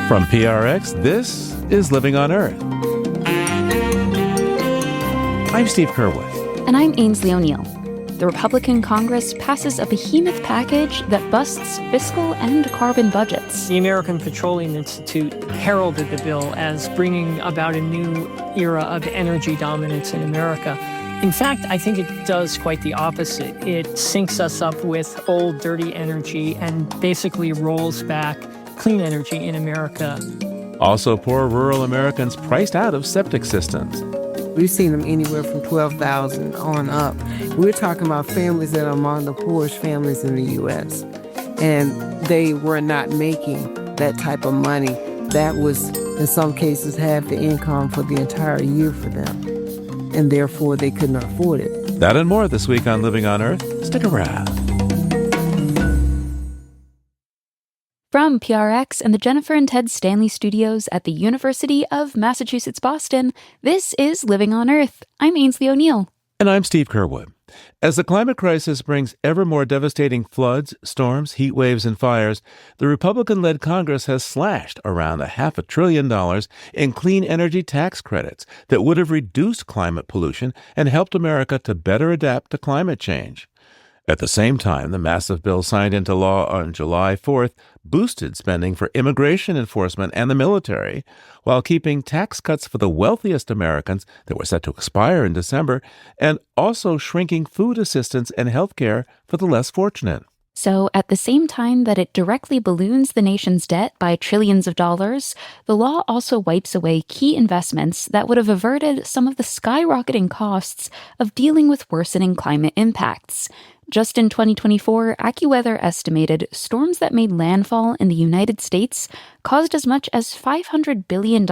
From PRX, this is Living on Earth. I'm Steve Curwood. And I'm Ainsley O'Neill. The Republican Congress passes a behemoth package that busts fiscal and carbon budgets. The American Petroleum Institute heralded the bill as bringing about a new era of energy dominance in America. In fact, I think it does quite the opposite. It syncs us up with old, dirty energy and basically rolls back clean energy in America. Also, poor rural Americans priced out of septic systems. We've seen them anywhere from $12,000 on up. We're talking about families that are among the poorest families in the U.S. And they were not making that type of money. That was, in some cases, half the income for the entire year for them. And therefore, they couldn't afford it. That and more this week on Living on Earth. Stick around. From PRX and the Jennifer and Ted Stanley studios at the University of Massachusetts, Boston, this is Living on Earth. I'm Ainsley O'Neill. And I'm Steve Curwood. As the climate crisis brings ever more devastating floods, storms, heat waves, and fires, the Republican-led Congress has slashed around $500 billion in clean energy tax credits that would have reduced climate pollution and helped America to better adapt to climate change. At the same time, the massive bill signed into law on July 4th boosted spending for immigration enforcement and the military, while keeping tax cuts for the wealthiest Americans that were set to expire in December, and also shrinking food assistance and health care for the less fortunate. So, at the same time that it directly balloons the nation's debt by trillions of dollars, the law also wipes away key investments that would have averted some of the skyrocketing costs of dealing with worsening climate impacts. Just in 2024, AccuWeather estimated storms that made landfall in the United States caused as much as $500 billion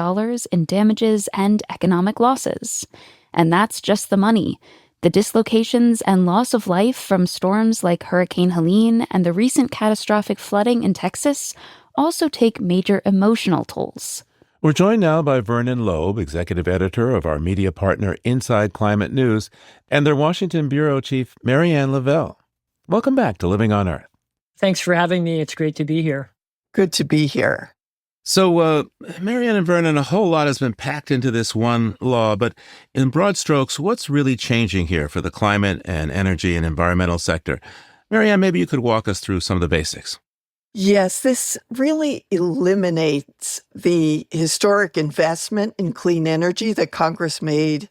in damages and economic losses. And that's just the money. The dislocations and loss of life from storms like Hurricane Helene and the recent catastrophic flooding in Texas also take major emotional tolls. We're joined now by Vernon Loeb, executive editor of our media partner Inside Climate News, and their Washington bureau chief, Marianne Lavelle. Welcome back to Living on Earth. Thanks for having me. It's great to be here. Good to be here. So, Marianne and Vernon, a whole lot has been packed into this one law, but in broad strokes, what's really changing here for the climate and energy and environmental sector? Marianne, maybe you could walk us through some of the basics. Yes, this really eliminates the historic investment in clean energy that Congress made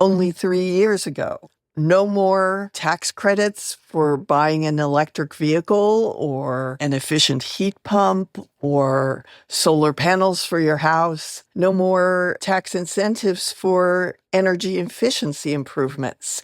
only 3 years ago. No more tax credits for buying an electric vehicle or an efficient heat pump or solar panels for your house. No more tax incentives for energy efficiency improvements.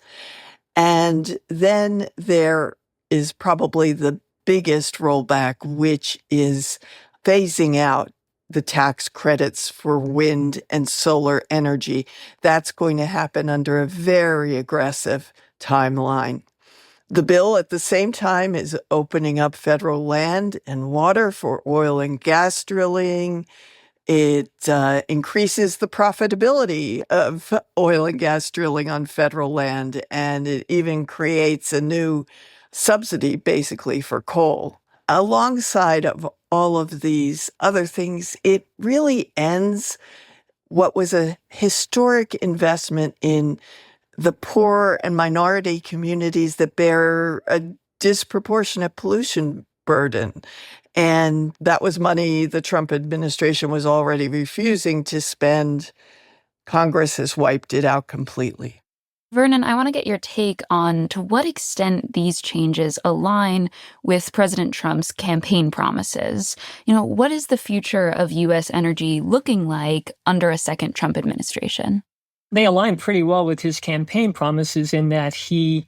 And then there is probably the biggest rollback, which is phasing out the tax credits for wind and solar energy. That's going to happen under a very aggressive timeline. The bill at the same time is opening up federal land and water for oil and gas drilling. It increases the profitability of oil and gas drilling on federal land, and it even creates a new subsidy basically for coal. Alongside of all of these other things, it really ends what was a historic investment in the poor and minority communities that bear a disproportionate pollution burden. And that was money the Trump administration was already refusing to spend. Congress has wiped it out completely. Vernon, I want to get your take on to what extent these changes align with President Trump's campaign promises. What is the future of U.S. energy looking like under a second Trump administration? They align pretty well with his campaign promises in that he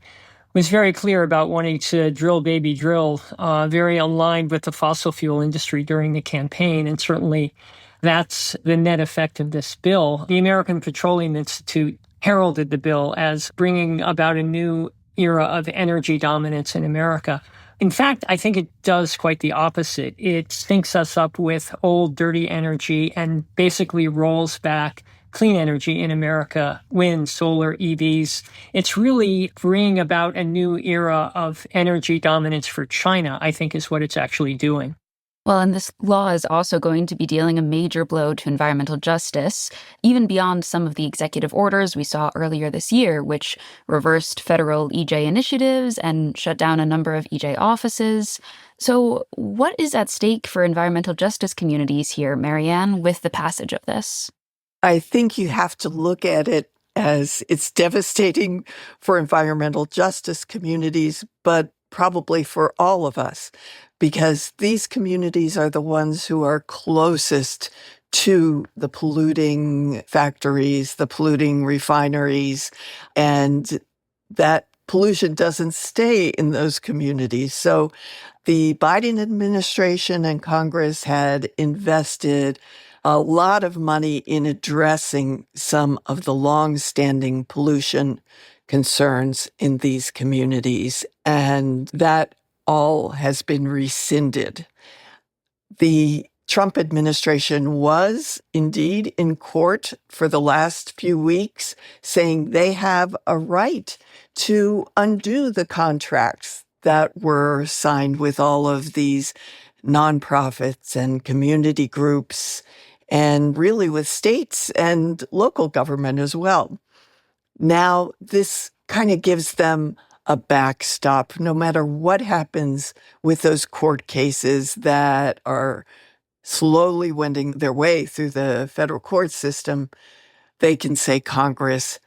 was very clear about wanting to drill, baby, drill, very aligned with the fossil fuel industry during the campaign. And certainly that's the net effect of this bill. The American Petroleum Institute heralded the bill as bringing about a new era of energy dominance in America. In fact, I think it does quite the opposite. It syncs us up with old, dirty energy and basically rolls back clean energy in America, wind, solar, EVs. It's really bringing about a new era of energy dominance for China, I think is what it's actually doing. Well, and this law is also going to be dealing a major blow to environmental justice, even beyond some of the executive orders we saw earlier this year, which reversed federal EJ initiatives and shut down a number of EJ offices. So, what is at stake for environmental justice communities here, Marianne, with the passage of this? I think you have to look at it as it's devastating for environmental justice communities, but probably for all of us, because these communities are the ones who are closest to the polluting factories, the polluting refineries, and that pollution doesn't stay in those communities. So the Biden administration and Congress had invested a lot of money in addressing some of the long-standing pollution concerns in these communities, and that all has been rescinded. The Trump administration was indeed in court for the last few weeks, saying they have a right to undo the contracts that were signed with all of these nonprofits and community groups, and really with states and local government as well. Now, this kind of gives them a backstop no matter what happens with those court cases that are slowly wending their way through the federal court system. They can say Congress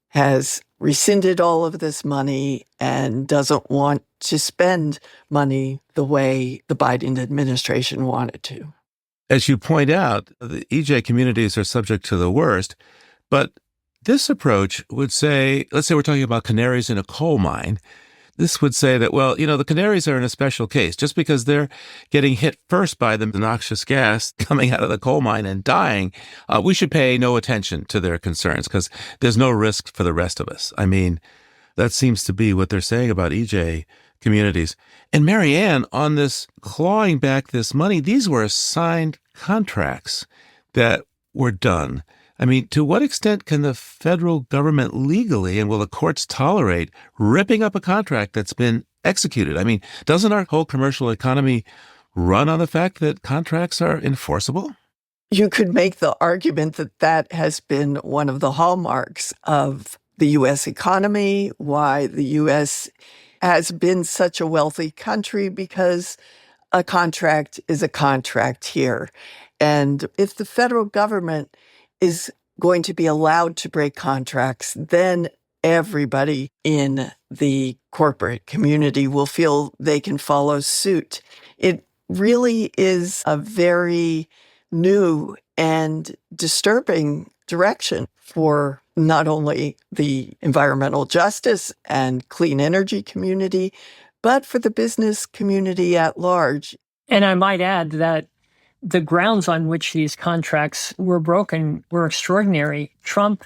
has rescinded all of this money and doesn't want to spend money the way the Biden administration wanted to. As you point out, the EJ communities are subject to the worst, but this approach would say, let's say we're talking about canaries in a coal mine. This would say that, well, the canaries are in a special case. Just because they're getting hit first by the noxious gas coming out of the coal mine and dying, we should pay no attention to their concerns because there's no risk for the rest of us. I mean, that seems to be what they're saying about EJ communities. And Marianne, on this clawing back this money, these were signed contracts that were done. I mean, to what extent can the federal government legally, and will the courts tolerate, ripping up a contract that's been executed? I mean, doesn't our whole commercial economy run on the fact that contracts are enforceable? You could make the argument that that has been one of the hallmarks of the U.S. economy, why the U.S. has been such a wealthy country, because a contract is a contract here. And if the federal government is going to be allowed to break contracts, then everybody in the corporate community will feel they can follow suit. It really is a very new and disturbing direction for not only the environmental justice and clean energy community, but for the business community at large. And I might add that the grounds on which these contracts were broken were extraordinary. Trump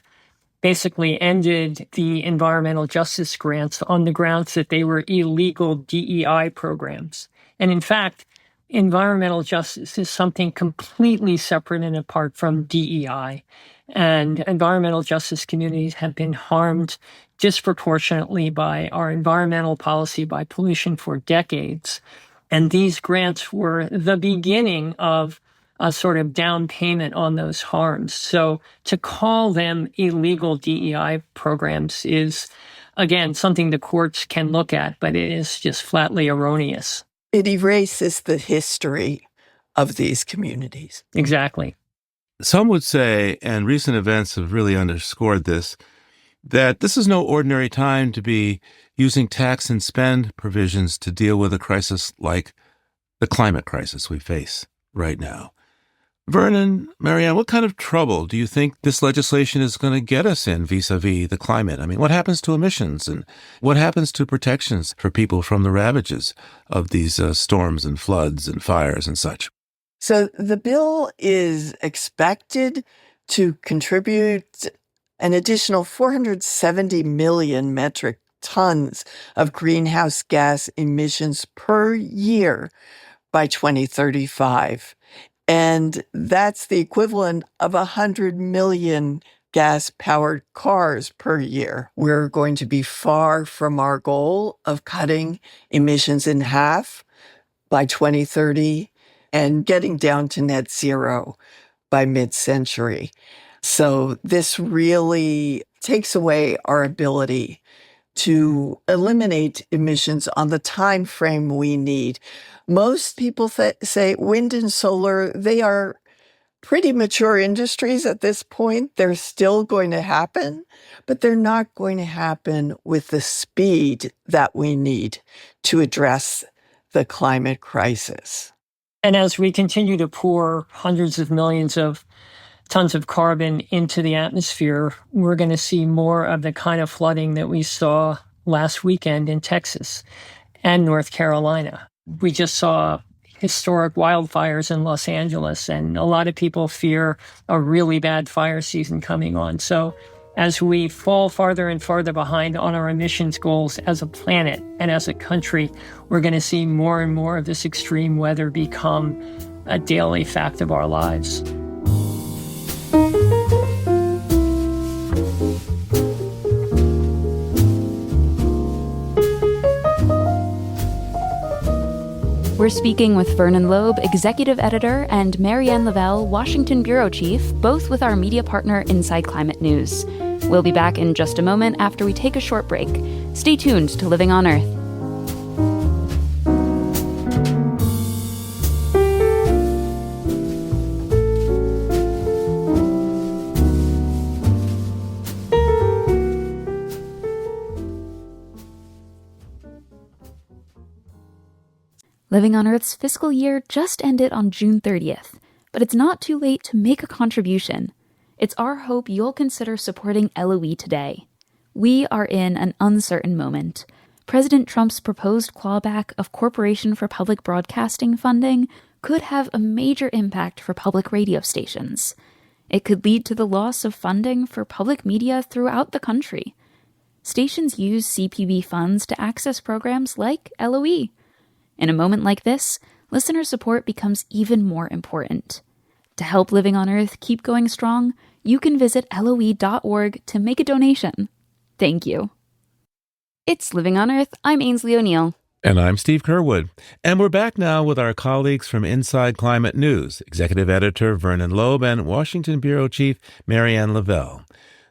basically ended the environmental justice grants on the grounds that they were illegal DEI programs. And in fact, environmental justice is something completely separate and apart from DEI. And environmental justice communities have been harmed disproportionately by our environmental policy, by pollution for decades. And these grants were the beginning of a sort of down payment on those harms. So to call them illegal DEI programs is, again, something the courts can look at, but it is just flatly erroneous. It erases the history of these communities. Exactly. Some would say, and recent events have really underscored this, that this is no ordinary time to be using tax and spend provisions to deal with a crisis like the climate crisis we face right now. Vernon, Marianne, what kind of trouble do you think this legislation is going to get us in vis-a-vis the climate? I mean, what happens to emissions and what happens to protections for people from the ravages of these storms and floods and fires and such? So the bill is expected to contribute an additional 470 million metric tons of greenhouse gas emissions per year by 2035. And that's the equivalent of 100 million gas-powered cars per year. We're going to be far from our goal of cutting emissions in half by 2030. and getting down to net zero by mid-century. So this really takes away our ability to eliminate emissions on the time frame we need. Most people say wind and solar, they are pretty mature industries at this point. They're still going to happen, but they're not going to happen with the speed that we need to address the climate crisis. And as we continue to pour hundreds of millions of tons of carbon into the atmosphere, we're going to see more of the kind of flooding that we saw last weekend in Texas and North Carolina. We just saw historic wildfires in Los Angeles, and a lot of people fear a really bad fire season coming on. So as we fall farther and farther behind on our emissions goals as a planet and as a country, we're going to see more and more of this extreme weather become a daily fact of our lives. We're speaking with Vernon Loeb, executive editor, and Marianne Lavelle, Washington bureau chief, both with our media partner Inside Climate News. We'll be back in just a moment after we take a short break. Stay tuned to Living on Earth. Living on Earth's fiscal year just ended on June 30th, but it's not too late to make a contribution. It's our hope you'll consider supporting LOE today. We are in an uncertain moment. President Trump's proposed clawback of Corporation for Public Broadcasting funding could have a major impact for public radio stations. It could lead to the loss of funding for public media throughout the country. Stations use CPB funds to access programs like LOE. In a moment like this, listener support becomes even more important. To help Living on Earth keep going strong, you can visit LOE.org to make a donation. Thank you. It's Living on Earth. I'm Ainsley O'Neill. And I'm Steve Curwood. And we're back now with our colleagues from Inside Climate News, Executive Editor Vernon Loeb and Washington Bureau Chief Marianne Lavelle.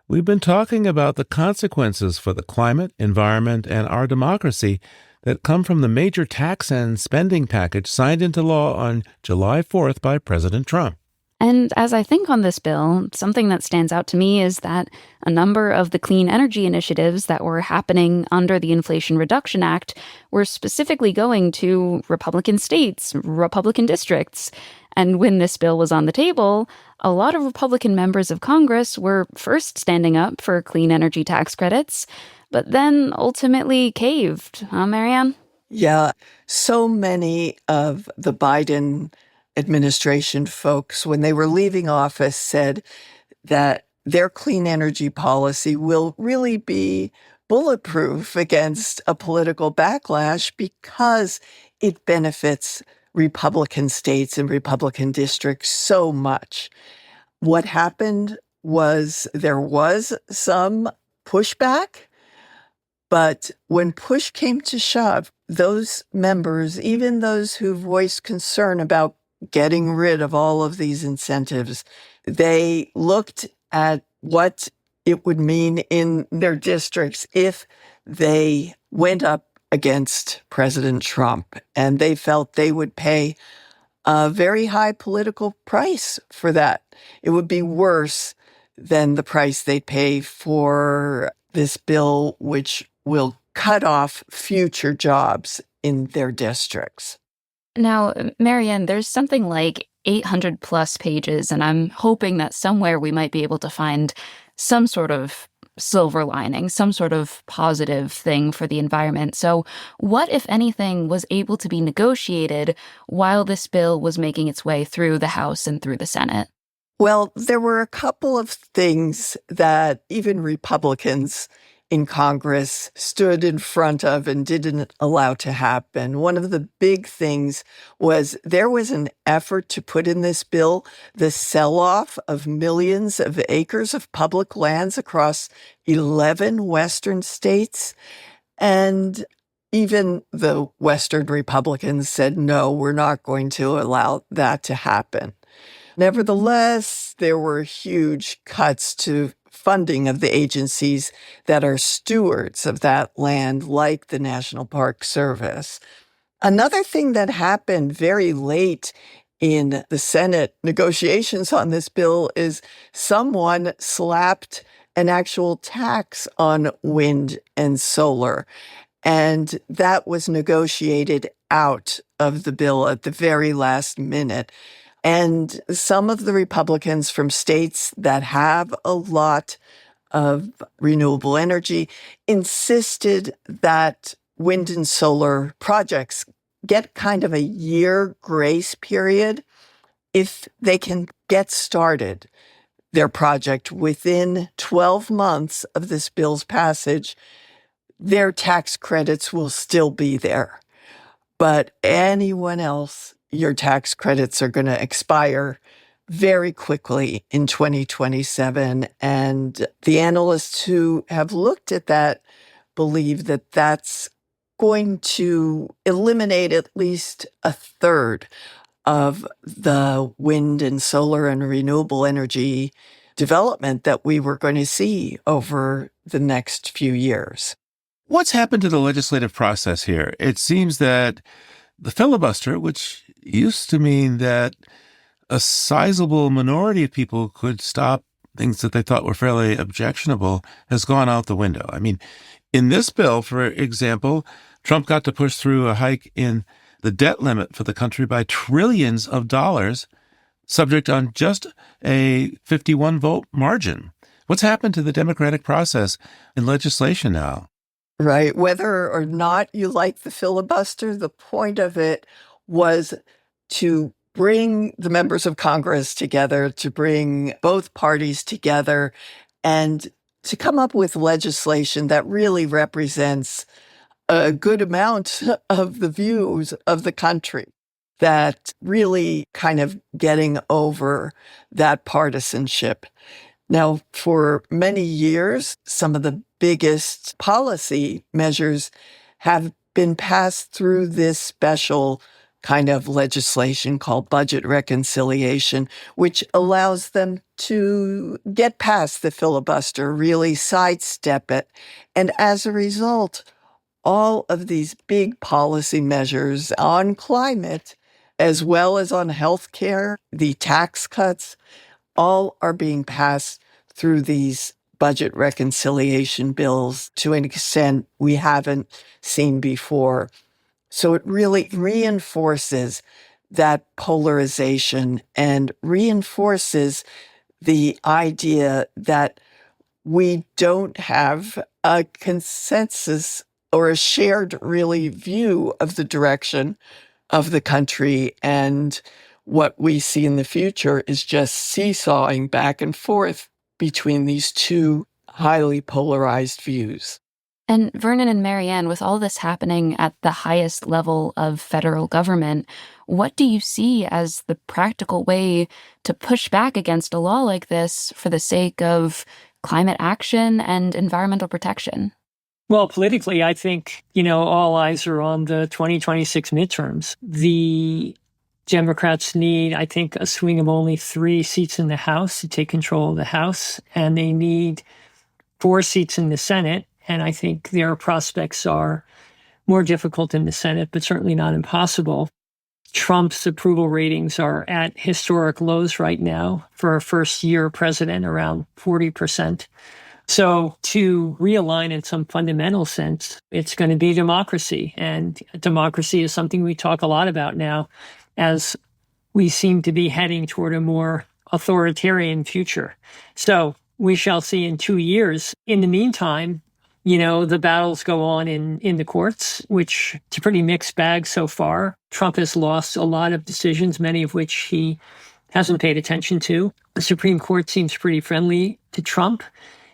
We've been talking about the consequences for the climate, environment, and our democracy that come from the major tax and spending package signed into law on July 4th by President Trump. And as I think on this bill, something that stands out to me is that a number of the clean energy initiatives that were happening under the Inflation Reduction Act were specifically going to Republican states, Republican districts. And when this bill was on the table, a lot of Republican members of Congress were first standing up for clean energy tax credits, but then ultimately caved, huh, Marianne? Yeah, so many of the Biden administration folks, when they were leaving office, said that their clean energy policy will really be bulletproof against a political backlash because it benefits Republican states and Republican districts so much. What happened was there was some pushback, but when push came to shove, those members, even those who voiced concern about getting rid of all of these incentives, they looked at what it would mean in their districts if they went up against President Trump, and they felt they would pay a very high political price for that. It would be worse than the price they pay for this bill, which will cut off future jobs in their districts. Now, Marianne, there's something like 800 plus pages, and I'm hoping that somewhere we might be able to find some sort of silver lining, some sort of positive thing for the environment. So what, if anything, was able to be negotiated while this bill was making its way through the House and through the Senate? Well, there were a couple of things that even Republicans in Congress stood in front of and didn't allow to happen. One of the big things was there was an effort to put in this bill the sell-off of millions of acres of public lands across 11 Western states. And even the Western Republicans said, no, we're not going to allow that to happen. Nevertheless, there were huge cuts to funding of the agencies that are stewards of that land, like the National Park Service. Another thing that happened very late in the Senate negotiations on this bill is someone slapped an actual tax on wind and solar. And that was negotiated out of the bill at the very last minute. And some of the Republicans from states that have a lot of renewable energy insisted that wind and solar projects get kind of a year grace period if they can get started their project within 12 months of this bill's passage. Their tax credits will still be there. But anyone else, your tax credits are going to expire very quickly in 2027. And the analysts who have looked at that believe that that's going to eliminate at least a third of the wind and solar and renewable energy development that we were going to see over the next few years. What's happened to the legislative process here? It seems that the filibuster, which used to mean that a sizable minority of people could stop things that they thought were fairly objectionable, has gone out the window. I mean, in this bill, for example, Trump got to push through a hike in the debt limit for the country by trillions of dollars, subject on just a 51-vote margin. What's happened to the democratic process in legislation now? Right. Whether or not you like the filibuster, the point of it was to bring the members of Congress together, to bring both parties together, and to come up with legislation that really represents a good amount of the views of the country, that really kind of getting over that partisanship. Now, for many years, some of the biggest policy measures have been passed through this special kind of legislation called budget reconciliation, which allows them to get past the filibuster, really sidestep it. And as a result, all of these big policy measures on climate, as well as on healthcare, the tax cuts, all are being passed through these budget reconciliation bills to an extent we haven't seen before. So it really reinforces that polarization and reinforces the idea that we don't have a consensus or a shared really view of the direction of the country, and what we see in the future is just seesawing back and forth between these two highly polarized views. And Vernon and Marianne, with all this happening at the highest level of federal government, what do you see as the practical way to push back against a law like this for the sake of climate action and environmental protection? Well, politically, I think, all eyes are on the 2026 midterms. The Democrats need, I think, a swing of only 3 seats in the House to take control of the House, and they need 4 seats in the Senate. And I think their prospects are more difficult in the Senate, but certainly not impossible. Trump's approval ratings are at historic lows right now for a first-year president, around 40%. So to realign in some fundamental sense, it's going to be democracy. And democracy is something we talk a lot about now as we seem to be heading toward a more authoritarian future. So we shall see in 2 years. In the meantime, the battles go on in the courts, which it's a pretty mixed bag so far. Trump has lost a lot of decisions, many of which he hasn't paid attention to. The Supreme Court seems pretty friendly to Trump.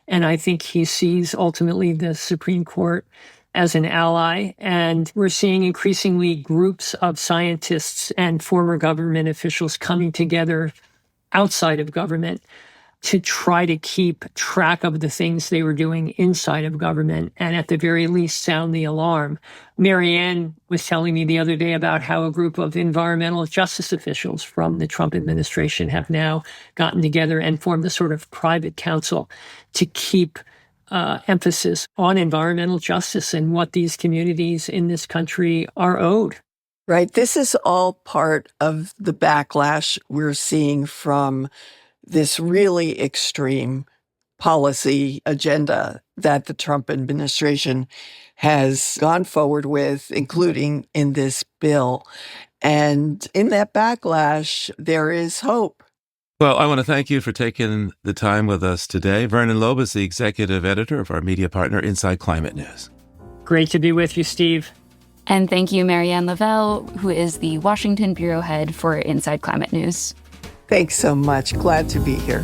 And I think he sees ultimately the Supreme Court as an ally. And we're seeing increasingly groups of scientists and former government officials coming together outside of government to try to keep track of the things they were doing inside of government and at the very least sound the alarm. Marianne was telling me the other day about how a group of environmental justice officials from the Trump administration have now gotten together and formed a sort of private council to keep emphasis on environmental justice and what these communities in this country are owed. Right. This is all part of the backlash we're seeing from this really extreme policy agenda that the Trump administration has gone forward with, including in this bill. And in that backlash, there is hope. Well, I want to thank you for taking the time with us today. Vernon Loeb is the executive editor of our media partner, Inside Climate News. Great to be with you, Steve. And thank you, Marianne Lavelle, who is the Washington bureau head for Inside Climate News. Thanks so much. Glad to be here.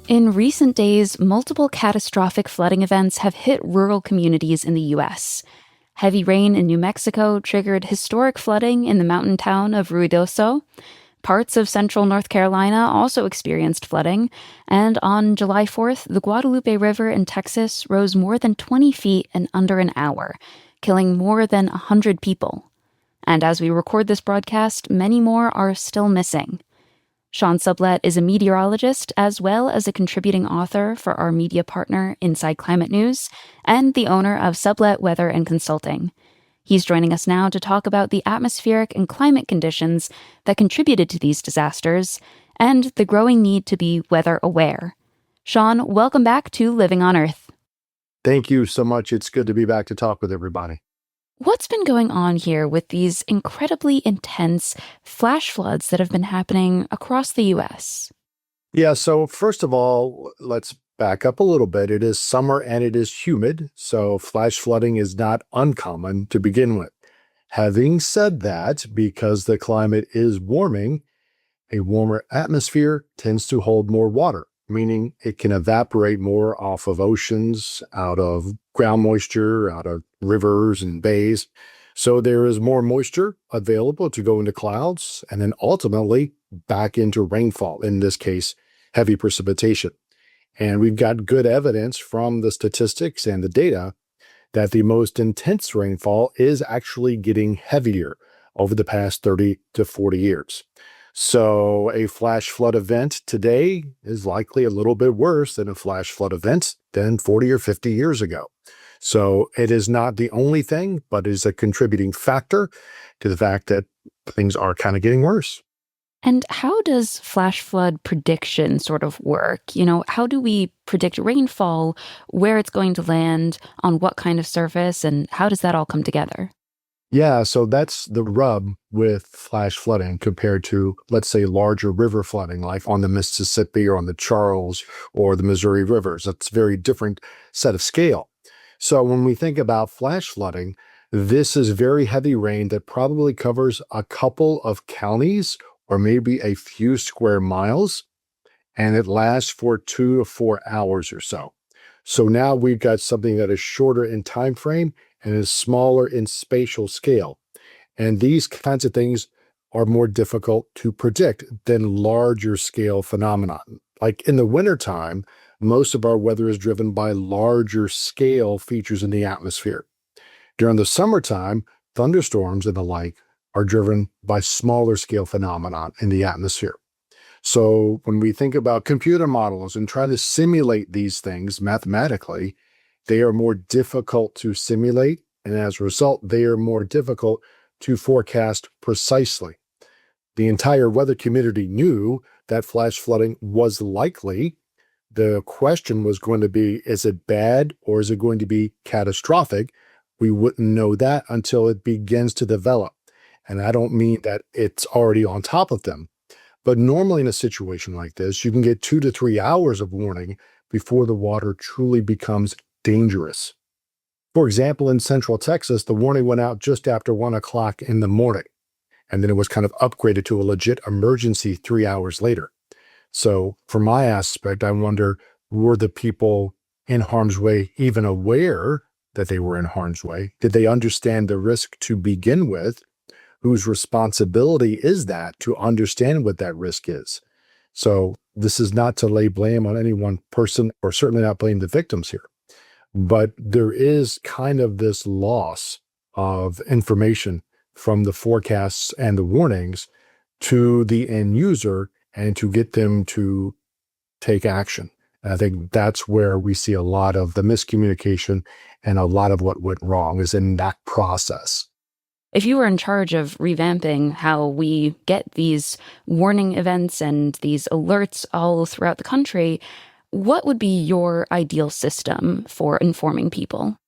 In recent days, multiple catastrophic flooding events have hit rural communities in the U.S. Heavy rain in New Mexico triggered historic flooding in the mountain town of Ruidoso. Parts of central North Carolina also experienced flooding, and on July 4th, the Guadalupe River in Texas rose more than 20 feet in under an hour, killing more than 100 people. And as we record this broadcast, many more are still missing. Sean Sublette is a meteorologist as well as a contributing author for our media partner, Inside Climate News, and the owner of Sublette Weather and Consulting. He's joining us now to talk about the atmospheric and climate conditions that contributed to these disasters and the growing need to be weather aware. Sean, welcome back to Living on Earth. Thank you so much. It's good to be back to talk with everybody. What's been going on here with these incredibly intense flash floods that have been happening across the U.S.? Yeah, so first of all, let's back up a little bit. It is summer and it is humid, so flash flooding is not uncommon to begin with. Having said that, because the climate is warming, a warmer atmosphere tends to hold more water, meaning it can evaporate more off of oceans, out of ground moisture, out of rivers and bays. So there is more moisture available to go into clouds and then ultimately back into rainfall, in this case, heavy precipitation. And we've got good evidence from the statistics and the data that the most intense rainfall is actually getting heavier over the past 30 to 40 years. So a flash flood event today is likely a little bit worse than a flash flood event than 40 or 50 years ago. So it is not the only thing, but is a contributing factor to the fact that things are kind of getting worse. And how does flash flood prediction sort of work? How do we predict rainfall, where it's going to land, on what kind of surface, and how does that all come together? Yeah, so that's the rub with flash flooding compared to, let's say, larger river flooding, like on the Mississippi or on the Charles or the Missouri rivers. That's a very different set of scale. So when we think about flash flooding, this is very heavy rain that probably covers a couple of counties or maybe a few square miles, and it lasts for 2 to 4 hours or so. So now we've got something that is shorter in time frame and is smaller in spatial scale. And these kinds of things are more difficult to predict than larger scale phenomenon. Like in the wintertime, most of our weather is driven by larger scale features in the atmosphere. During the summertime, thunderstorms and the like are driven by smaller scale phenomenon in the atmosphere. So when we think about computer models and try to simulate these things mathematically, they are more difficult to simulate, and as a result, they are more difficult to forecast precisely. The entire weather community knew that flash flooding was likely. The question was going to be, is it bad or is it going to be catastrophic? We wouldn't know that until it begins to develop. And I don't mean that it's already on top of them. But normally in a situation like this, you can get 2 to 3 hours of warning before the water truly becomes dangerous. For example, in Central Texas, the warning went out just after 1 o'clock in the morning, and then it was kind of upgraded to a legit emergency 3 hours later. So from my aspect, I wonder, were the people in harm's way even aware that they were in harm's way? Did they understand the risk to begin with? whose responsibility is that to understand what that risk is? So this is not to lay blame on any one person, or certainly not blame the victims here. But there is kind of this loss of information from the forecasts and the warnings to the end user and to get them to take action. And I think that's where we see a lot of the miscommunication and a lot of what went wrong is in that process. If you were in charge of revamping how we get these warning events and these alerts all throughout the country, what would be your ideal system for informing people?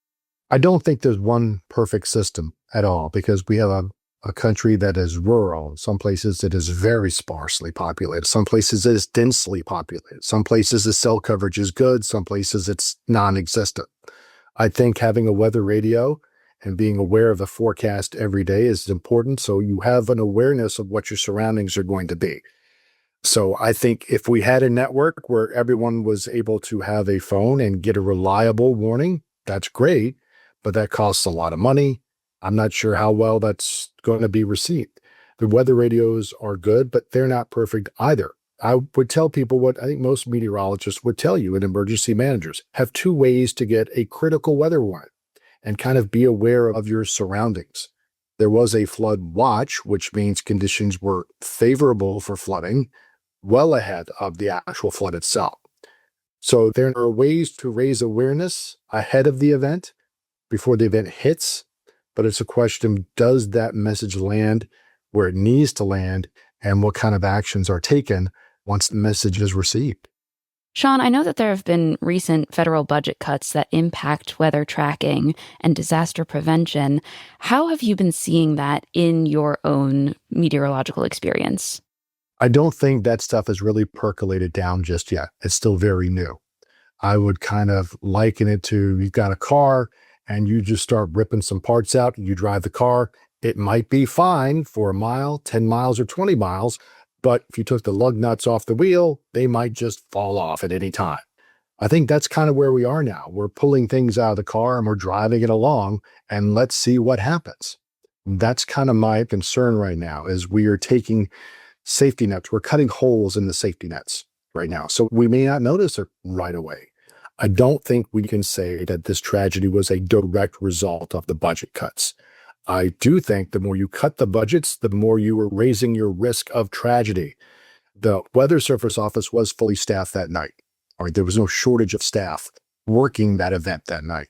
I don't think there's one perfect system at all, because we have a country that is rural. In some places it is very sparsely populated. Some places it is densely populated. Some places the cell coverage is good. Some places it's non-existent. I think having a weather radio and being aware of the forecast every day is important, so you have an awareness of what your surroundings are going to be. So I think if we had a network where everyone was able to have a phone and get a reliable warning, that's great, but that costs a lot of money. I'm not sure how well that's going to be received. The weather radios are good, but they're not perfect either. I would tell people what I think most meteorologists would tell you, and emergency managers have two ways to get a critical weather warning and kind of be aware of your surroundings. There was a flood watch, which means conditions were favorable for flooding, well ahead of the actual flood itself. So there are ways to raise awareness ahead of the event, before the event hits, but it's a question, does that message land where it needs to land, and what kind of actions are taken once the message is received? Sean, I know that there have been recent federal budget cuts that impact weather tracking and disaster prevention. How have you been seeing that in your own meteorological experience? I don't think that stuff has really percolated down just yet. It's still very new. I would kind of liken it to, you've got a car and you just start ripping some parts out. You drive the car. It might be fine for a mile, 10 miles, or 20 miles. But if you took the lug nuts off the wheel, they might just fall off at any time. I think that's kind of where we are now. We're pulling things out of the car and we're driving it along, and let's see what happens. That's kind of my concern right now, is we are taking safety nets. We're cutting holes in the safety nets right now. So we may not notice it right away. I don't think we can say that this tragedy was a direct result of the budget cuts. I do think the more you cut the budgets, the more you are raising your risk of tragedy. The Weather Service office was fully staffed that night. All right, there was no shortage of staff working that event that night.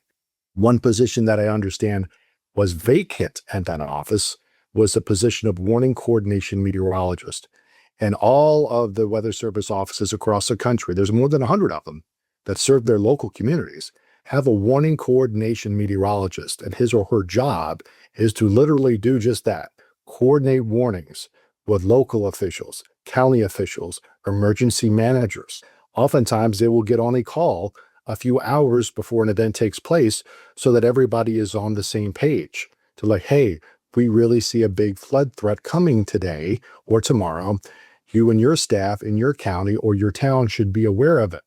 One position that I understand was vacant at that office was the position of warning coordination meteorologist. And all of the Weather Service offices across the country, there's more than 100 of them that serve their local communities, have a warning coordination meteorologist, and his or her job is to literally do just that, coordinate warnings with local officials, county officials, emergency managers. Oftentimes, they will get on a call a few hours before an event takes place so that everybody is on the same page to like, hey, we really see a big flood threat coming today or tomorrow. You and your staff in your county or your town should be aware of it.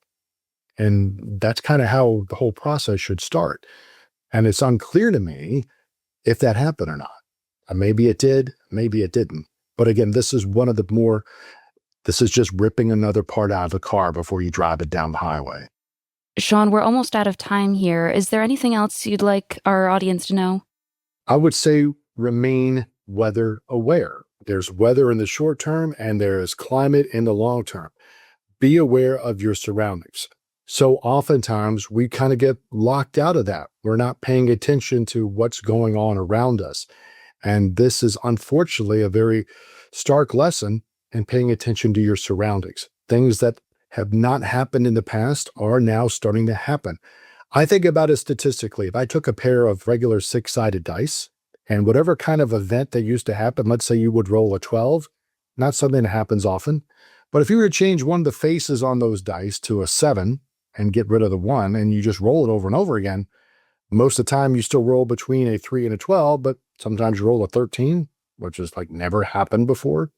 And that's kind of how the whole process should start. And it's unclear to me if that happened or not. Maybe it did, maybe it didn't. But again, this is just ripping another part out of the car before you drive it down the highway. Sean, we're almost out of time here. Is there anything else you'd like our audience to know? I would say remain weather aware. There's weather in the short term and there is climate in the long term. Be aware of your surroundings. So oftentimes we kind of get locked out of that. We're not paying attention to what's going on around us. And this is unfortunately a very stark lesson in paying attention to your surroundings. Things that have not happened in the past are now starting to happen. I think about it statistically. If I took a pair of regular 6-sided dice and whatever kind of event that used to happen, let's say you would roll a 12, not something that happens often. But if you were to change one of the faces on those dice to a 7 and get rid of the 1 and you just roll it over and over again, most of the time you still roll between a 3 and a 12, but sometimes you roll a 13, which is like never happened before.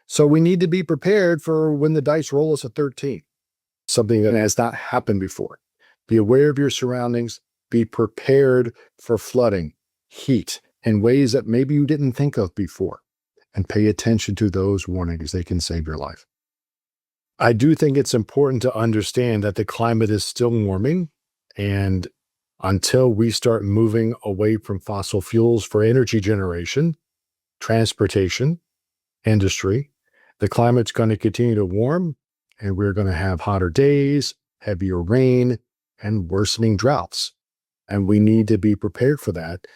So we need to be prepared for when the dice roll us a 13, something that has not happened before. Be aware of your surroundings. Be prepared for flooding, heat, in ways that maybe you didn't think of before. And pay attention to those warnings. They can save your life. I do think it's important to understand that the climate is still warming. And until we start moving away from fossil fuels for energy generation, transportation, industry, the climate's going to continue to warm, and we're going to have hotter days, heavier rain, and worsening droughts. And we need to be prepared for that.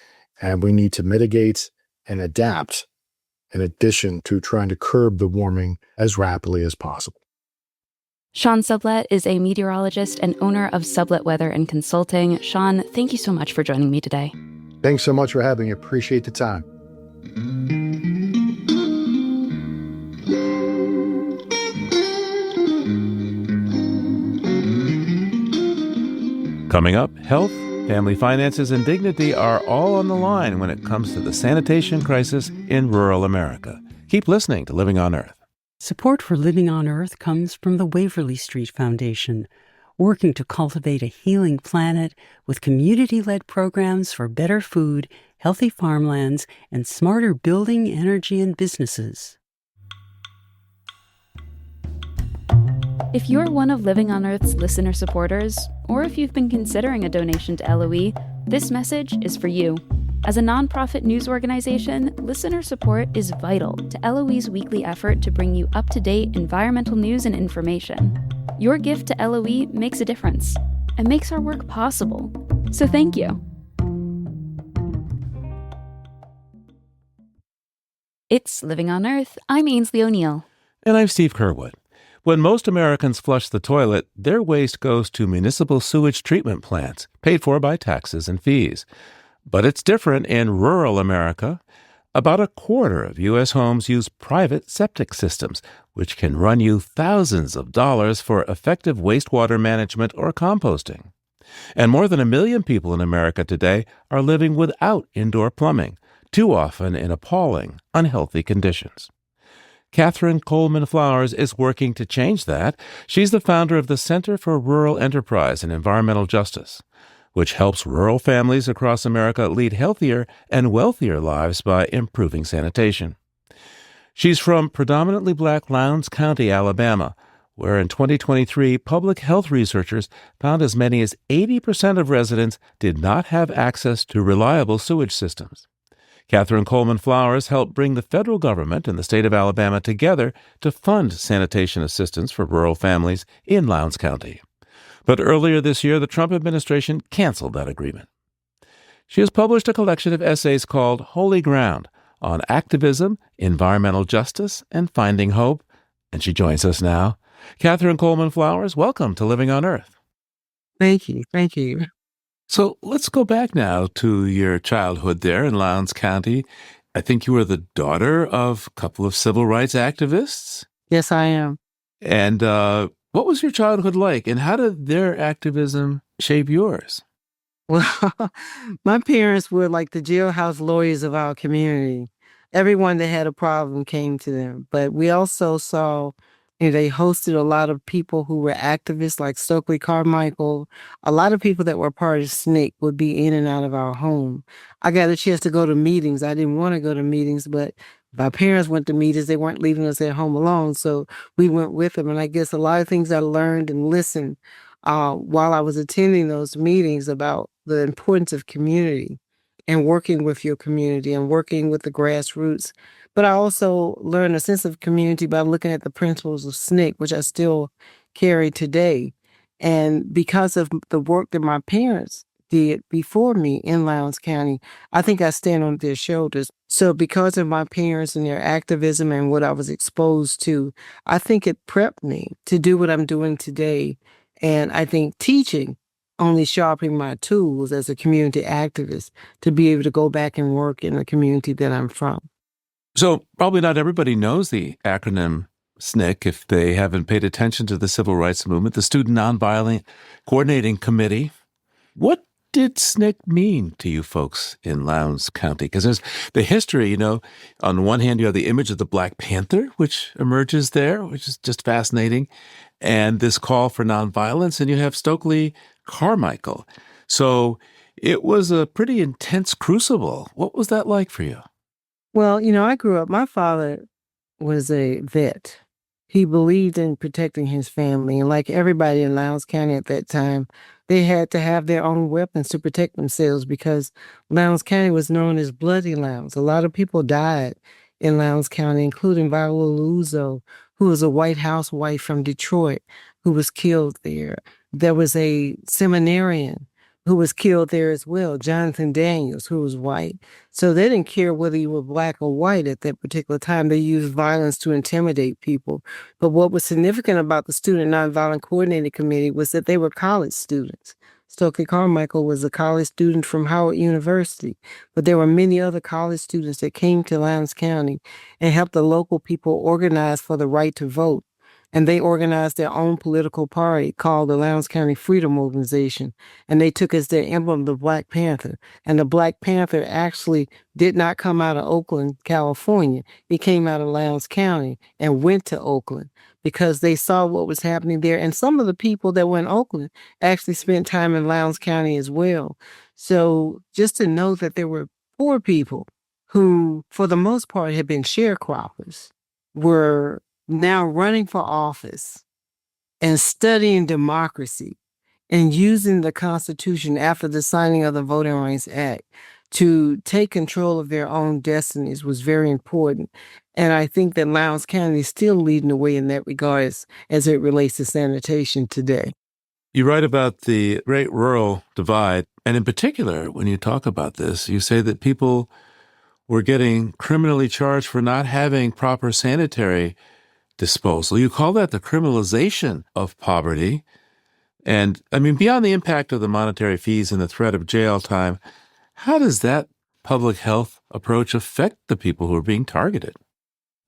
And we need to mitigate and adapt in addition to trying to curb the warming as rapidly as possible. Sean Sublette is a meteorologist and owner of Sublette Weather and Consulting. Sean, thank you so much for joining me today. Thanks so much for having me. Appreciate the time. Coming up, health, family finances, and dignity are all on the line when it comes to the sanitation crisis in rural America. Keep listening to Living on Earth. Support for Living on Earth comes from the Waverly Street Foundation, working to cultivate a healing planet with community-led programs for better food, healthy farmlands, and smarter building, energy, and businesses. If you're one of Living on Earth's listener supporters, or if you've been considering a donation to LOE, this message is for you. As a nonprofit news organization, listener support is vital to LOE's weekly effort to bring you up-to-date environmental news and information. Your gift to LOE makes a difference and makes our work possible. So thank you. It's Living on Earth. I'm Ainsley O'Neill. And I'm Steve Curwood. When most Americans flush the toilet, their waste goes to municipal sewage treatment plants, paid for by taxes and fees. But it's different in rural America. About a quarter of U.S. homes use private septic systems, which can run you thousands of dollars for effective wastewater management or composting. And more than 1 million people in America today are living without indoor plumbing, too often in appalling, unhealthy conditions. Catherine Coleman Flowers is working to change that. She's the founder of the Center for Rural Enterprise and Environmental Justice, which helps rural families across America lead healthier and wealthier lives by improving sanitation. She's from predominantly black Lowndes County, Alabama, where in 2023, public health researchers found as many as 80% of residents did not have access to reliable sewage systems. Catherine Coleman Flowers helped bring the federal government and the state of Alabama together to fund sanitation assistance for rural families in Lowndes County. But earlier this year, the Trump administration canceled that agreement. She has published a collection of essays called Holy Ground on activism, environmental justice, and finding hope, and she joins us now. Catherine Coleman Flowers, welcome to Living on Earth. Thank you. Thank you. So let's go back now to your childhood there in Lowndes County. I think you were the daughter of a couple of civil rights activists. Yes, I am. And what was your childhood like, and how did their activism shape yours? Well, my parents were like the jailhouse lawyers of our community. Everyone that had a problem came to them. But we also saw, they hosted a lot of people who were activists like Stokely Carmichael. A lot of people that were part of SNCC would be in and out of our home. I got a chance to go to meetings. I didn't want to go to meetings, but my parents went to meetings. They weren't leaving us at home alone, so we went with them. And I guess a lot of things I learned and listened while I was attending those meetings about the importance of community and working with your community and working with the grassroots. But I also learned a sense of community by looking at the principles of SNCC, which I still carry today. And because of the work that my parents did before me in Lowndes County, I think I stand on their shoulders. So because of my parents and their activism and what I was exposed to, I think it prepped me to do what I'm doing today. And I think teaching only sharpening my tools as a community activist to be able to go back and work in the community that I'm from. So probably not everybody knows the acronym SNCC if they haven't paid attention to the civil rights movement, the Student Nonviolent Coordinating Committee. What did SNCC mean to you folks in Lowndes County? Because there's the history, on one hand, you have the image of the Black Panther, which emerges there, which is just fascinating, and this call for nonviolence, and you have Stokely Carmichael. So It was a pretty intense crucible. What was that like for you? Well, I grew up, my father was a vet. He believed in protecting his family. And like everybody in Lowndes County at that time, they had to have their own weapons to protect themselves because Lowndes County was known as Bloody Lowndes. A lot of people died in Lowndes County, including Viola Luzo, who was a White House wife from Detroit, who was killed there. There was a seminarian who was killed there as well, Jonathan Daniels, who was white. So they didn't care whether you were black or white at that particular time. They used violence to intimidate people. But what was significant about the Student Nonviolent Coordinating Committee was that they were college students. Stokely Carmichael was a college student from Howard University, but there were many other college students that came to Lowndes County and helped the local people organize for the right to vote. And they organized their own political party called the Lowndes County Freedom Organization. And they took as their emblem the Black Panther. And the Black Panther actually did not come out of Oakland, California. It came out of Lowndes County and went to Oakland because they saw what was happening there. And some of the people that were in Oakland actually spent time in Lowndes County as well. So just to know that there were poor people who, for the most part, had been sharecroppers, were now running for office and studying democracy and using the Constitution after the signing of the Voting Rights Act to take control of their own destinies was very important. And I think that Lowndes County is still leading the way in that regard as it relates to sanitation today. You write about the great rural divide, and in particular, when you talk about this, you say that people were getting criminally charged for not having proper sanitary disposal. You call that the criminalization of poverty. And I mean, beyond the impact of the monetary fees and the threat of jail time, how does that public health approach affect the people who are being targeted?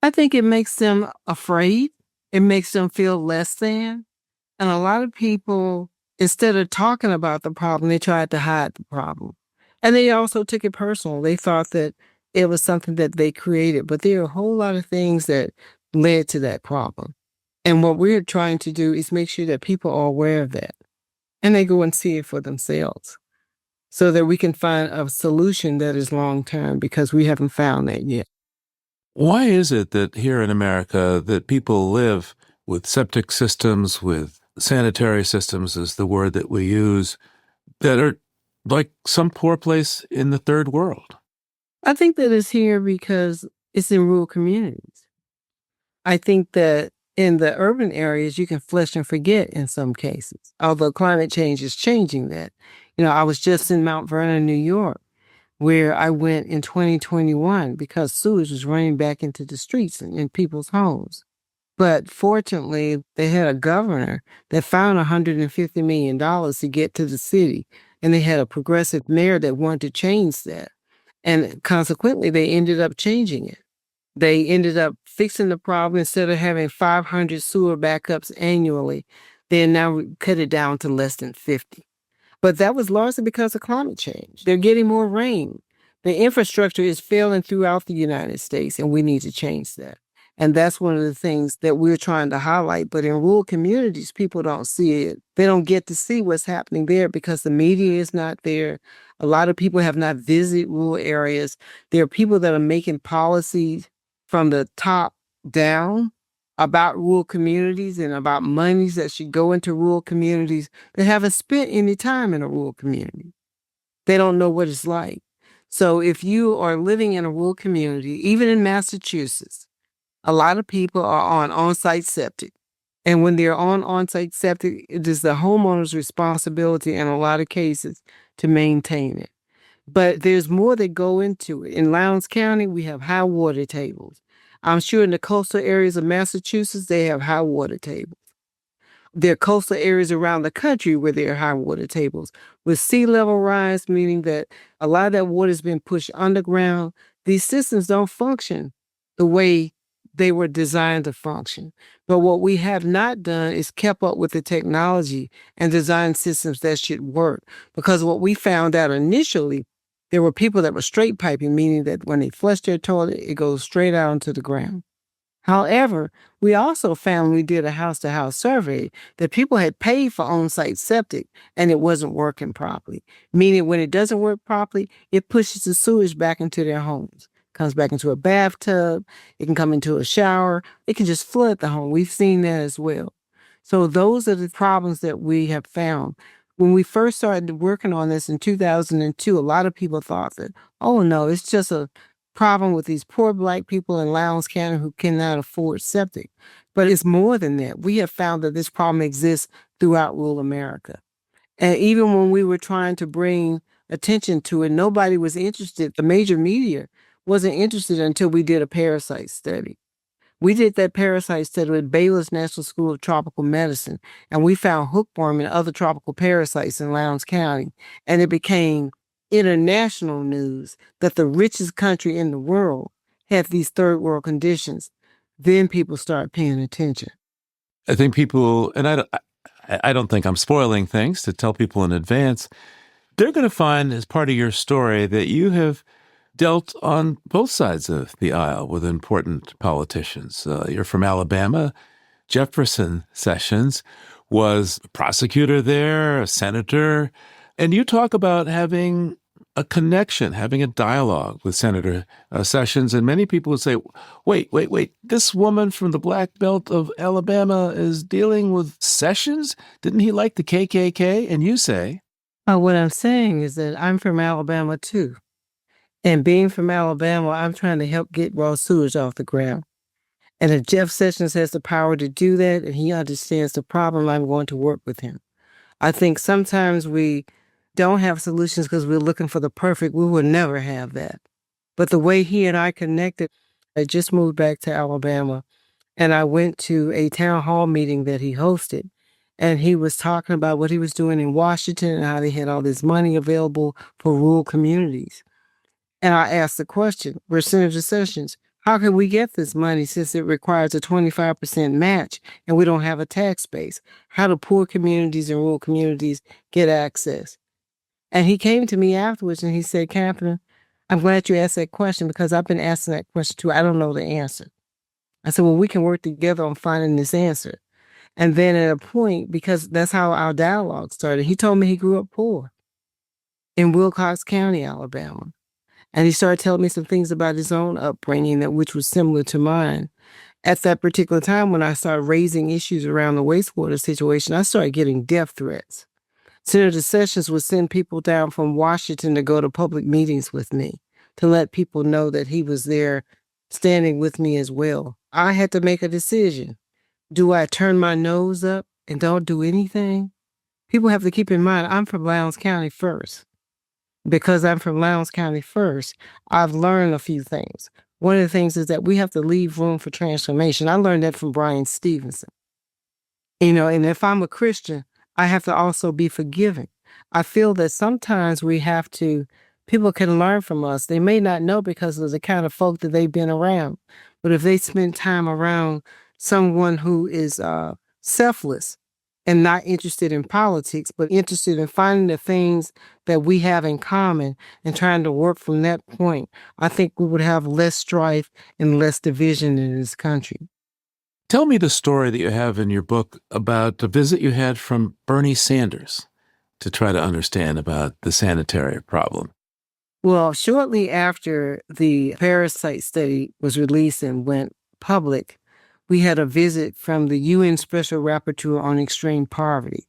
I think it makes them afraid. It makes them feel less than. And a lot of people, instead of talking about the problem, they tried to hide the problem. And they also took it personal. They thought that it was something that they created. But there are a whole lot of things that led to that problem. And what we're trying to do is make sure that people are aware of that and they go and see it for themselves so that we can find a solution that is long-term, because we haven't found that yet. Why is it that here in America that people live with septic systems, with sanitary systems is the word that we use, that are like some poor place in the third world? I think that it's here because it's in rural communities. I think that in the urban areas, you can flush and forget in some cases, although climate change is changing that. I was just in Mount Vernon, New York, where I went in 2021 because sewage was running back into the streets and in people's homes. But fortunately, they had a governor that found $150 million to get to the city, and they had a progressive mayor that wanted to change that. And consequently, they ended up changing it. They ended up fixing the problem. Instead of having 500 sewer backups annually, they now cut it down to less than 50. But that was largely because of climate change. They're getting more rain. The infrastructure is failing throughout the United States, and we need to change that. And that's one of the things that we're trying to highlight. But in rural communities, people don't see it. They don't get to see what's happening there because the media is not there. A lot of people have not visited rural areas. There are people that are making policies from the top down about rural communities and about monies that should go into rural communities that haven't spent any time in a rural community. They don't know what it's like. So if you are living in a rural community, even in Massachusetts, a lot of people are on on-site septic. And when they're on on-site septic, it is the homeowner's responsibility in a lot of cases to maintain it. But there's more that go into it. In Lowndes County, we have high water tables. I'm sure in the coastal areas of Massachusetts, they have high water tables. There are coastal areas around the country where there are high water tables. With sea level rise, meaning that a lot of that water has been pushed underground, these systems don't function the way they were designed to function. But what we have not done is kept up with the technology and designed systems that should work. Because what we found out initially, there were people that were straight piping, meaning that when they flush their toilet, it goes straight out into the ground. However, we also found when we did a house-to-house survey that people had paid for on-site septic and it wasn't working properly. Meaning when it doesn't work properly, it pushes the sewage back into their homes. Comes back into a bathtub, it can come into a shower, it can just flood the home. We've seen that as well. So those are the problems that we have found. When we first started working on this in 2002, a lot of people thought that, oh no, it's just a problem with these poor Black people in Lowndes County who cannot afford septic. But it's more than that. We have found that this problem exists throughout rural America. And even when we were trying to bring attention to it, nobody was interested. The major media wasn't interested until we did a parasite study. We did that parasite study with Baylor's National School of Tropical Medicine, and we found hookworm and other tropical parasites in Lowndes County. And it became international news that the richest country in the world had these third world conditions. Then people started paying attention. I think people, and I don't think I'm spoiling things to tell people in advance, they're going to find as part of your story that you have dealt on both sides of the aisle with important politicians. You're from Alabama. Jefferson Sessions was a prosecutor there, a senator, and you talk about having a connection, having a dialogue with Senator Sessions, and many people would say, wait, this woman from the Black Belt of Alabama is dealing with Sessions? Didn't he like the KKK? And you say, what I'm saying is that I'm from Alabama too. And being from Alabama, I'm trying to help get raw sewage off the ground. And if Jeff Sessions has the power to do that and he understands the problem, I'm going to work with him. I think sometimes we don't have solutions because we're looking for the perfect. We will never have that. But the way he and I connected, I just moved back to Alabama and I went to a town hall meeting that he hosted. And he was talking about what he was doing in Washington and how they had all this money available for rural communities. And I asked the question, where Senator Sessions, how can we get this money since it requires a 25% match and we don't have a tax base? How do poor communities and rural communities get access? And he came to me afterwards and he said, Catherine, I'm glad you asked that question because I've been asking that question too. I don't know the answer. I said, well, we can work together on finding this answer. And then at a point, because that's how our dialogue started, he told me he grew up poor in Wilcox County, Alabama. And he started telling me some things about his own upbringing, which was similar to mine. At that particular time, when I started raising issues around the wastewater situation, I started getting death threats. Senator Sessions would send people down from Washington to go to public meetings with me, to let people know that he was there standing with me as well. I had to make a decision. Do I turn my nose up and don't do anything? People have to keep in mind, I'm from Lowndes County first. Because I'm from Lowndes County first, I've learned a few things. One of the things is that we have to leave room for transformation. I learned that from Brian Stevenson. And if I'm a Christian, I have to also be forgiving. I feel that sometimes people can learn from us. They may not know because of the kind of folk that they've been around. But if they spend time around someone who is selfless, and not interested in politics, but interested in finding the things that we have in common and trying to work from that point, I think we would have less strife and less division in this country. Tell me the story that you have in your book about a visit you had from Bernie Sanders to try to understand about the sanitary problem. Well, shortly after the parasite study was released and went public, we had a visit from the UN Special Rapporteur on Extreme Poverty.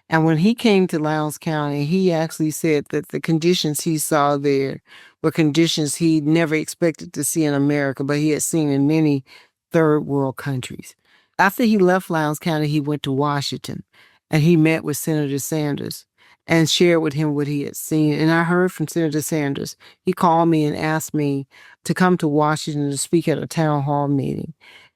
And when he came to Lowndes County, he actually said that the conditions he saw there were conditions he never expected to see in America, but he had seen in many third world countries. After he left Lowndes County, he went to Washington and he met with Senator Sanders and shared with him what he had seen. And I heard from Senator Sanders. He called me and asked me to come to Washington to speak at a town hall meeting.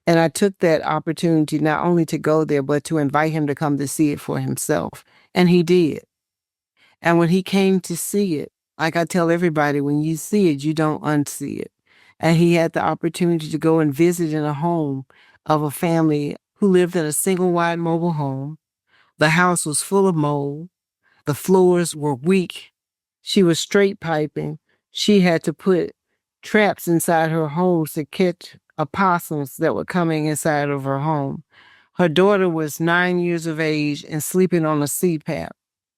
And I took that opportunity not only to go there, but to invite him to come to see it for himself. And he did. And when he came to see it, like I tell everybody, when you see it, you don't unsee it. And he had the opportunity to go and visit in a home of a family who lived in a single wide mobile home. The house was full of mold. The floors were weak. She was straight piping. She had to put traps inside her homes to catch opossums that were coming inside of her home. Her daughter was 9 years of age and sleeping on a CPAP.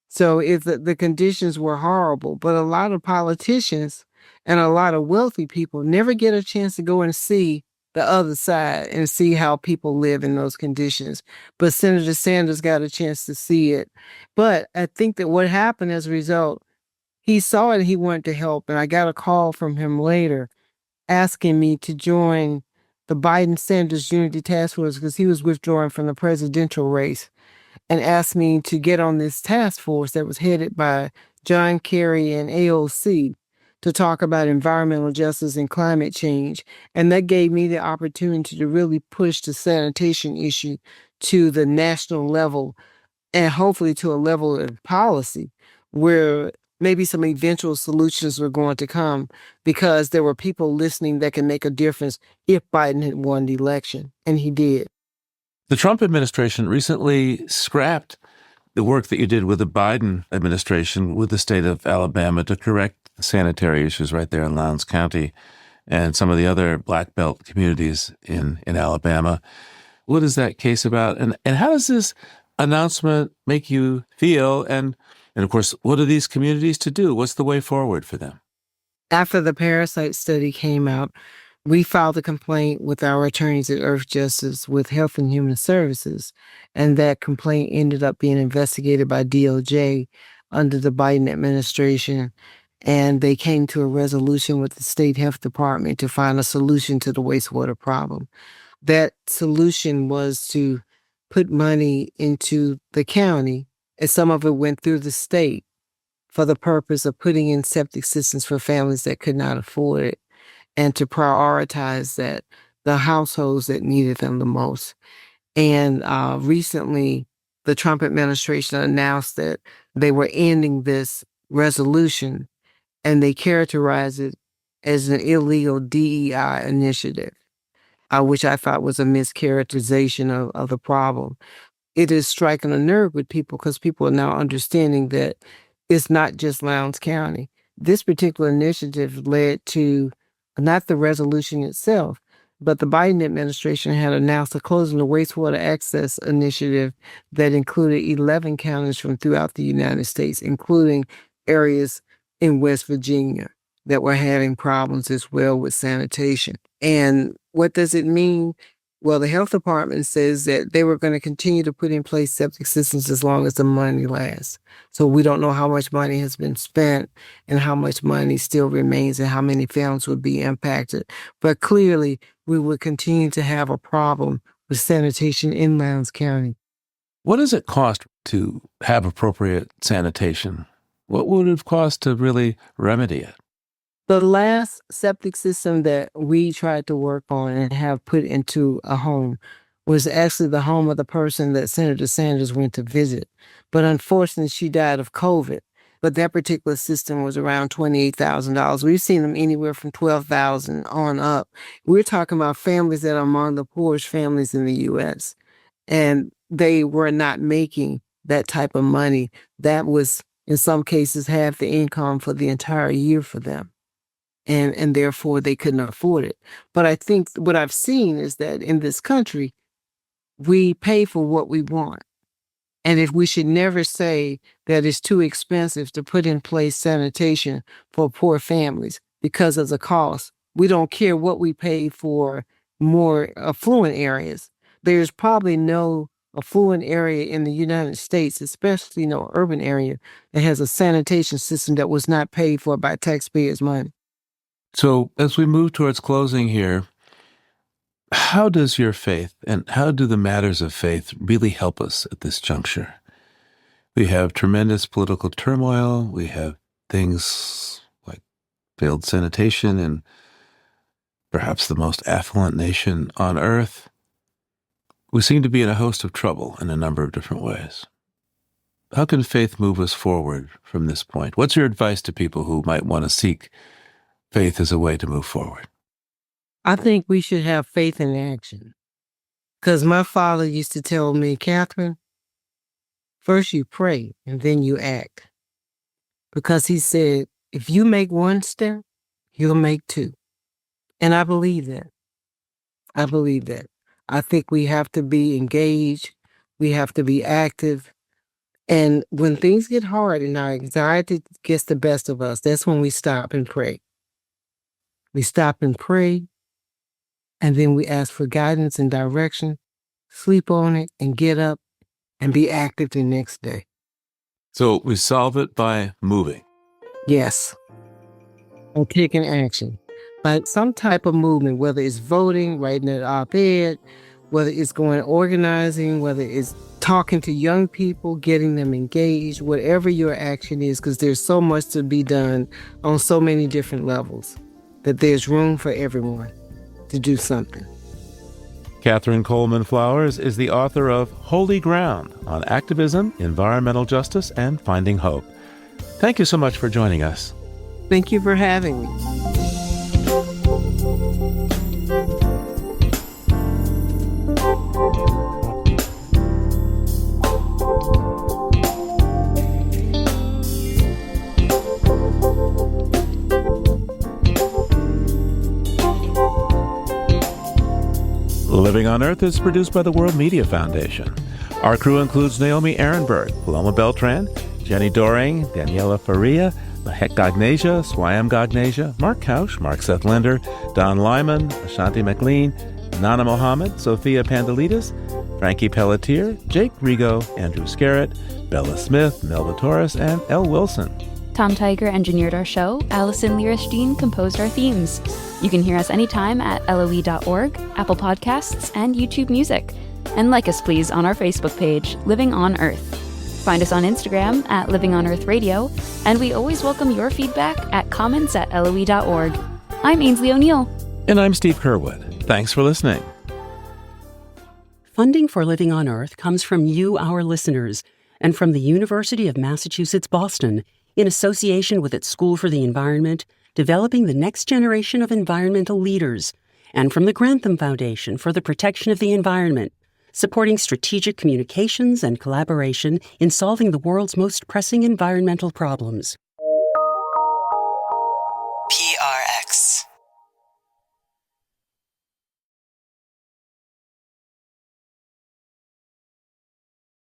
So the conditions were horrible, but a lot of politicians and a lot of wealthy people never get a chance to go and see the other side and see how people live in those conditions. But Senator Sanders got a chance to see it. But I think that what happened as a result, he saw it, he wanted to help. And I got a call from him later asking me to join the Biden Sanders Unity Task Force because he was withdrawing from the presidential race, and asked me to get on this task force that was headed by John Kerry and AOC to talk about environmental justice and climate change. And that gave me the opportunity to really push the sanitation issue to the national level and hopefully to a level of policy where maybe some eventual solutions were going to come because there were people listening that can make a difference if Biden had won the election. And he did. The Trump administration recently scrapped the work that you did with the Biden administration with the state of Alabama to correct the sanitary issues right there in Lowndes County and some of the other Black Belt communities in Alabama. What is that case about? And how does this announcement make you feel? And of course, what are these communities to do? What's the way forward for them? After the parasite study came out, we filed a complaint with our attorneys at Earth Justice with Health and Human Services, and that complaint ended up being investigated by DOJ under the Biden administration, and they came to a resolution with the state health department to find a solution to the wastewater problem. That solution was to put money into the county, and some of it went through the state for the purpose of putting in septic systems for families that could not afford it, and to prioritize that the households that needed them the most. And recently, the Trump administration announced that they were ending this resolution, and they characterized it as an illegal DEI initiative, which I thought was a mischaracterization of the problem. It is striking a nerve with people because people are now understanding that it's not just Lowndes County. This particular initiative led to not the resolution itself, but the Biden administration had announced the closing the wastewater access initiative that included 11 counties from throughout the United States, including areas in West Virginia that were having problems as well with sanitation. And what does it mean? Well, the health department says that they were going to continue to put in place septic systems as long as the money lasts. So we don't know how much money has been spent and how much money still remains and how many families would be impacted. But clearly, we would continue to have a problem with sanitation in Lowndes County. What does it cost to have appropriate sanitation? What would it have cost to really remedy it? The last septic system that we tried to work on and have put into a home was actually the home of the person that Senator Sanders went to visit. But unfortunately, she died of COVID. But that particular system was around $28,000. We've seen them anywhere from $12,000 on up. We're talking about families that are among the poorest families in the U.S. And they were not making that type of money. That was, in some cases, half the income for the entire year for them. And therefore they couldn't afford it. But I think what I've seen is that in this country, we pay for what we want. And if we should never say that it's too expensive to put in place sanitation for poor families because of the cost. We don't care what we pay for more affluent areas. There's probably no affluent area in the United States, especially no urban area, that has a sanitation system that was not paid for by taxpayers' money. So as we move towards closing here, how does your faith and how do the matters of faith really help us at this juncture? We have tremendous political turmoil. We have things like failed sanitation in perhaps the most affluent nation on earth. We seem to be in a host of trouble in a number of different ways. How can faith move us forward from this point? What's your advice to people who might want to seek faith as a way to move forward? I think we should have faith in action. Because my father used to tell me, Catherine, first you pray and then you act. Because he said, if you make one step, you'll make two. And I believe that. I believe that. I think we have to be engaged. We have to be active. And when things get hard and our anxiety gets the best of us, that's when we stop and pray. We stop and pray, and then we ask for guidance and direction, sleep on it, and get up and be active the next day. So we solve it by moving. Yes. Or taking action. By some type of movement, whether it's voting, writing an op-ed, whether it's going organizing, whether it's talking to young people, getting them engaged, whatever your action is, because there's so much to be done on so many different levels that there's room for everyone to do something. Catherine Coleman Flowers is the author of Holy Ground on activism, environmental justice, and finding hope. Thank you so much for joining us. Thank you for having me. Living on Earth is produced by the World Media Foundation. Our crew includes Naomi Ehrenberg, Paloma Beltran, Jenny Doring, Daniela Faria, Mahek Gagnesia, Swayam Gagnesia, Mark Kausch, Mark Seth Linder, Don Lyman, Ashanti McLean, Nana Mohammed, Sophia Pandelides, Frankie Pelletier, Jake Rigo, Andrew Scarrett, Bella Smith, Melba Torres, and Elle Wilson. Tom Tiger engineered our show. Allison Lierstein composed our themes. You can hear us anytime at LOE.org, Apple Podcasts, and YouTube Music. And like us, please, on our Facebook page, Living on Earth. Find us on Instagram at Living on Earth Radio, and we always welcome your feedback at comments@LOE.org. I'm Ainsley O'Neill. And I'm Steve Curwood. Thanks for listening. Funding for Living on Earth comes from you, our listeners, and from the University of Massachusetts Boston, in association with its School for the Environment, developing the next generation of environmental leaders, and from the Grantham Foundation for the Protection of the Environment, supporting strategic communications and collaboration in solving the world's most pressing environmental problems.